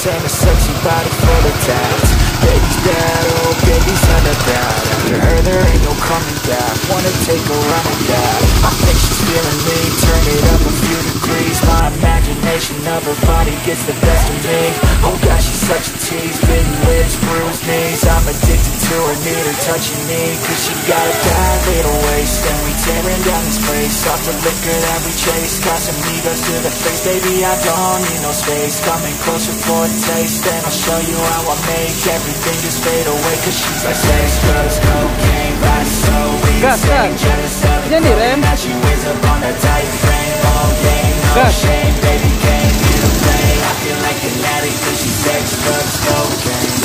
and a sexy body full of tats. Baby's bad, oh baby's hella bad. After her there ain't no coming back. Wanna take a run at that. I think she's feeling me, turn it up a few degrees. My imagination of her body gets the best of me. Oh gosh, she's such a tease, bitten lips, bruised knees. I'm addicted to her, need her touching me. Cause she got a bad little waist, and we tearing down this place. Off the liquor that we chase, Casamigos to the face. Baby, I don't need no space. Coming closer for a taste, and I'll show you how I make everything just fade away. Cause she's like sex, drugs, cocaine, body so insane. Jealous of the feeling that she weighs up on a tight frame. All game, no shame, baby came here to play. I feel like an addict cause she's sex, drugs, cocaine.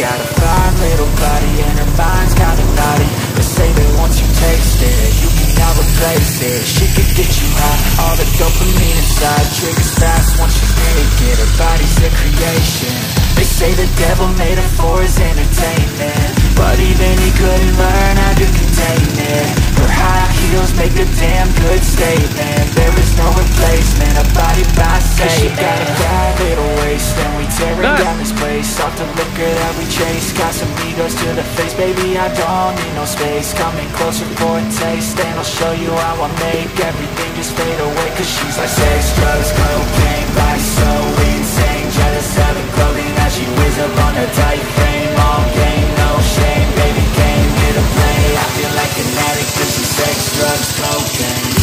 Got a fine little body and her mind's kinda naughty. They say that once you taste it, you cannot replace it. She could get you high, all the dopamine inside. Triggers fast once she's naked, her body's a creation. They say the devil made her for his entertainment, but even he couldn't learn how to contain it. Her high heels make a damn good statement. There is no replacement, a body by Satan. She got a bad little waist, and we tearing down this place. Off the liquor that we chase, Casamigos to the face. Baby, I don't need no space. Coming closer for a taste, and I'll show you how I make everything just fade away. Cause she's like sex, drugs, cocaine, body so insane. Jealous of the clothing that she wears up on her tight frame. All game, no shame, baby came here to play. I feel like an addict cause she's sex, drugs, cocaine.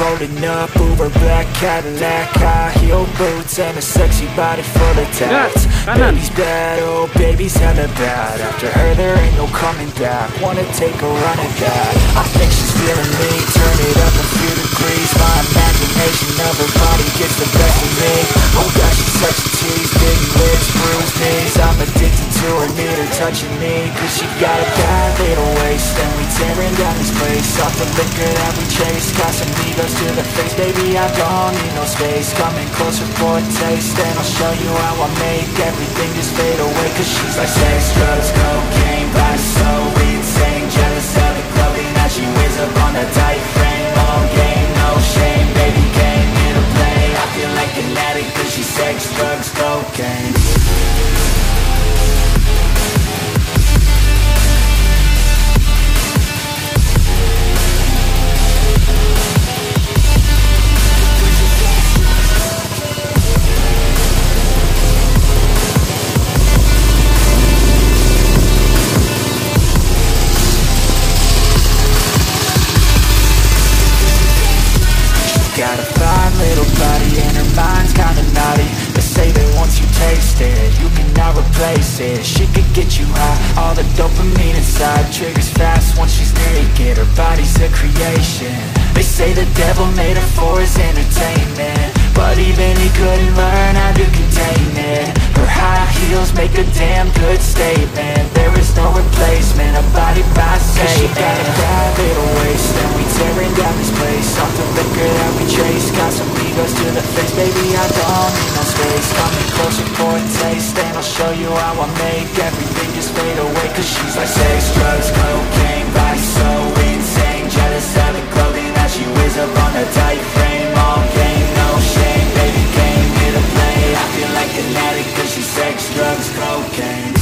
Rolling up, Uber black Cadillac, high heel boots and a sexy body full of tats. Baby's bad, oh baby's hella bad. After her there ain't no coming back. Wanna take a run at that. I think she's feeling me, turn it up a few degrees. My imagination of her body gets the best of me. Oh gosh, she's such a tease, bitten lips, bruised knees. I'm addicted to her, need her touching me. Cause she got a bad little waist, and we tearing down this place. Off the liquor that we chase, Casamigos to the face. Baby, I don't need no space. Coming closer for a taste, and I'll show you how I make everything just fade away. Cause she's like sex, drugs, cocaine, body so insane. Jealous of the clothing that she wears up on a tight frame. All game, no shame, baby came here to play. I feel like an addict cause she's sex, drugs, cocaine. Got a fine little body and her mind's kinda naughty. They say that once you taste it, you cannot replace it. She could get you high, all the dopamine inside. Triggers fast once she's naked, her body's a creation. They say the devil made her for his entertainment, but even he couldn't learn how to contain it. Her high heels make a damn good statement. There is no replacement, a body by Satan. She got a bad little waist, and we tearing down this place. Off the liquor that we chase, Casamigos to the face. Baby, I don't need no space. Coming closer for a taste, and I'll show you how I make everything just fade away. Cause she's like sex, drugs, cocaine, body so insane, jealous of the clothing that she wears up on a tight frame. All game, no shame, baby came here to play. I feel like an addict cause she's sex, drugs, cocaine.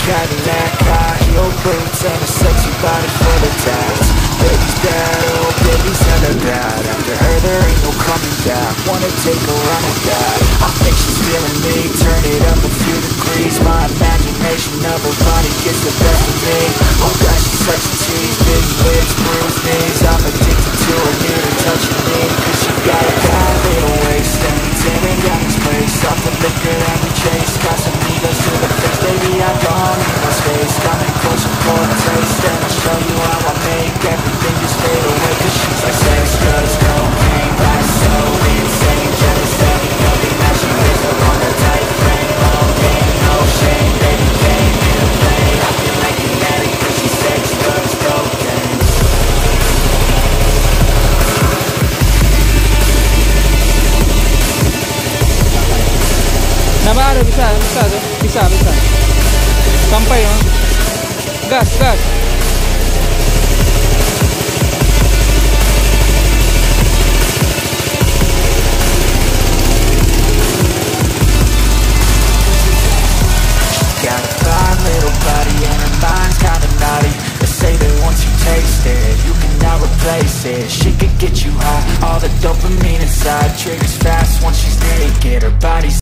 Cadillac, high heel boots, and a sexy body full of tats. Baby's bad, oh baby's hella bad. After her there ain't no coming back. Wanna take a run at that. I think she's feeling me, turn it up a few degrees. My imagination of her body gets the best of me. Oh gosh, she's such a tease, big lips, bruised knees. I'm addicted to her, need her touching me. Cause she got a bad little waist, and we tearing down this place. Off the liquor that we chase, got some egos to the face. Baby, I don't need no space, coming closer for a taste, and I'll show you how I make everything just fade away. Cause she's like sex, drugs, cocaine, body so insane, jealous of the clothing that she wears up on a tight frame. All game, no shame, baby came here to play. I feel like an addict cause she's sex, drugs, cocaine. Nabaru bisa tuh, bisa. Sampai no. Gas. Got a fine little body and her mind's kinda naughty. They say that once you taste it, you cannot replace it. She could get you high, all the dopamine inside triggers fast once she's naked. Her body's